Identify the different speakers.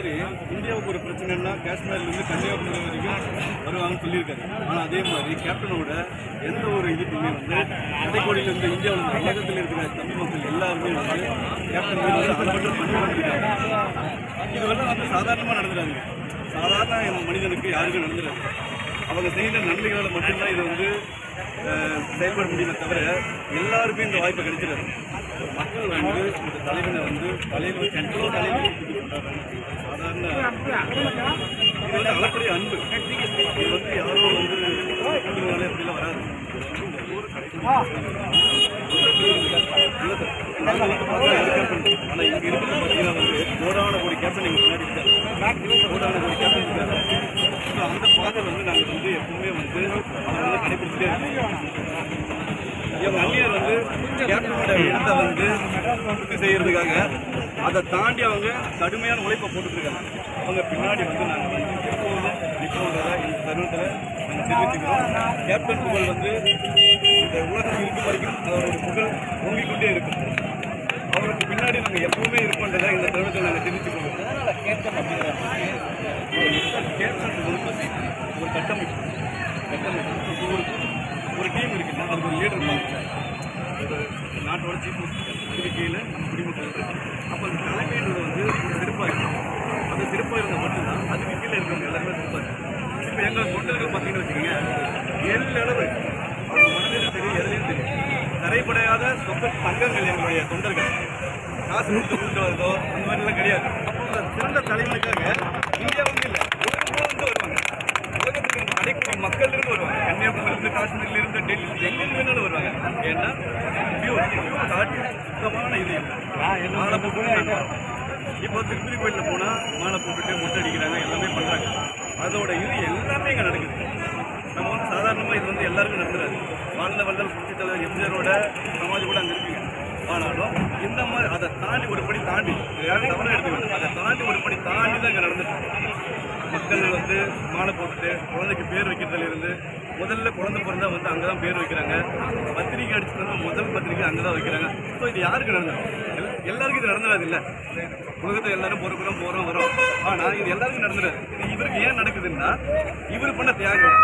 Speaker 1: மாதிரி இந்தியாவுக்கு ஒரு பிரச்சனைன்னா காஷ்மீர்லேருந்து கன்னியாகுமரி வரைக்கும் வருவாங்கன்னு சொல்லியிருக்காரு. ஆனால் அதே மாதிரி கேப்டனோட எந்த ஒரு இதுக்குமே வந்து கடைக்கோடியிலேருந்து இந்தியாவில் உலகத்தில் இருக்கிற தமிழ் மக்கள் எல்லாருமே வந்து கேப்டன் மீது வந்து அலப்பற்ற பண்ணி வந்துருக்காங்க. இது வந்து சாதாரணமாக நடந்துடாங்க. சாதாரண மனிதனுக்கு யாருக்கும் நடந்துடாது. அவங்க செய்த நன்மைகளால் மட்டும்தான் இதை வந்து செயல்பட முடியுமே தவிர எல்லாருக்கும் இந்த வாய்ப்பை கிடைச்சிடாது. மக்கள் வந்து இந்த தலைவனை வந்து தலைவர் சாதாரண இது வந்து அளப்பரிய அன்பு. இது வந்து யாரோ வந்து அப்படிலாம் வராது. ஆனால் இங்கே இருக்கிறது பார்த்தீங்கன்னா வந்து கோடான ஒரு கேப்டன் எங்கள் முன்னாடி இருக்காரு. கோடான ஒரு கேப்டன் இருக்காரு. ஸோ அந்த பாதை வந்து நாங்கள் வந்து எப்பவுமே வந்து அவங்க வந்து கடைபிடிச்சிட்டே இருக்கோம். எங்கள் அந்நியர் வந்து கேப்டனோட இடத்தை வந்து பூர்த்தி செய்யறதுக்காக அதை தாண்டி அவங்க கடுமையான உழைப்பை போட்டுருக்காங்க. அவங்க பின்னாடி வந்து நாங்கள் வந்து எப்போதும் நிற்போன்றதை இந்த தருணத்தில் நாங்கள் தெரிவிச்சுக்கிறோம். கேப்டன் புகழ் வந்து இந்த உலகம் இருக்கும் வரைக்கும் அவருடைய புகழ் ஓங்கிக்கொண்டே இருக்கும். அவருக்கு பின்னாடி நாங்கள் எப்பவுமே இருப்போன்றதை இந்த தருணத்தில் நாங்கள் தெரிவிச்சுக்கிறோம். கேப்டன் அப்படிங்கிற கேப்டன் ஒரு கட்டமைப்பு ஒரு டீம் இருக்குன்னா அதுக்கு ஒரு லீடர் இருப்பாங்க. நாட்டோட சீஃப் மினிஸ்டர் கீழே நம்ம குடிமக்கள் இருக்கு. அப்போ அந்த தலைமையினோட வந்து ஒரு சிறப்பாக இருக்கும். அந்த சிறப்பாக இருந்தால் மட்டும்தான் அதுக்கு கீழே இருக்கிறவங்க எல்லாருமே சிறப்பாக இருக்கும். இப்போ எங்கள் தொண்டர்கள் பார்த்தீங்கன்னு வச்சுக்கோங்க, எல்லளவு அவங்க மனதிலும் சரி எதுலையும் சரி தரைப்படையாத சொந்த தங்கங்கள் எங்களுடைய தொண்டர்கள். காசு கொடுத்து வருதோ அந்த மாதிரிலாம் கிடையாது. அப்போ சிறந்த தலைவனுக்காக இந்தியாவுக்கு இல்லை உலகம் வருவாங்க. உலகத்துக்கு அனைத்து மக்கள் இருந்து வருவாங்க. கன்னியாகுமரியிலிருந்து காஷ்மீர்லேருந்து டெல்லி எங்கேருந்து வருவாங்க. ஏன்னா சுத்தமான இது மாலை போட்டு இப்போ திருப்பதி கோயிலில் போனால் மாலை போட்டுட்டு மொட்டை அடிக்கிறாங்க, எல்லாமே பண்ணுறாங்க. அதோட இது எல்லாமே இங்கே நடக்குது. நம்ம வந்து சாதாரணமாக இது வந்து எல்லாருக்கும் நடந்துடாது. வாழ்ந்த வள்ளல் புரட்சி தலைவர் எம்ஜிஆரோட சமாஜ் கூட அங்கே இருக்குங்க. ஆனாலும் இந்த மாதிரி அதை தாண்டி ஒரு படி தாண்டி யாரும் தவறாக எடுத்துக்கணும். அதை தாண்டி ஒரு படி தாண்டி தான் இங்கே நடந்துட்டு மக்கள் வந்து மாலை போட்டுட்டு குழந்தைக்கு பேர் வைக்கிறதுல இருந்து முதல்ல குழந்தை பிறந்தா வந்து அங்கே தான் பேர் வைக்கிறாங்க. பத்திரிக்கை அடிச்சுட்டு வந்து முதல் பத்திரிக்கை அங்கே தான் வைக்கிறாங்க. ஸோ இது யாருக்கு நடந்தது? எல்லாருக்கும் இது நடந்துடாது இல்லை. உலகத்தை எல்லாரும் பொறுக்கிறோம் போகிறோம் வரோம். ஆனால் இது எல்லாருக்கும் நடந்துடாது. இது இவருக்கு ஏன் நடக்குதுன்னா இவர் பண்ண தியாகம்.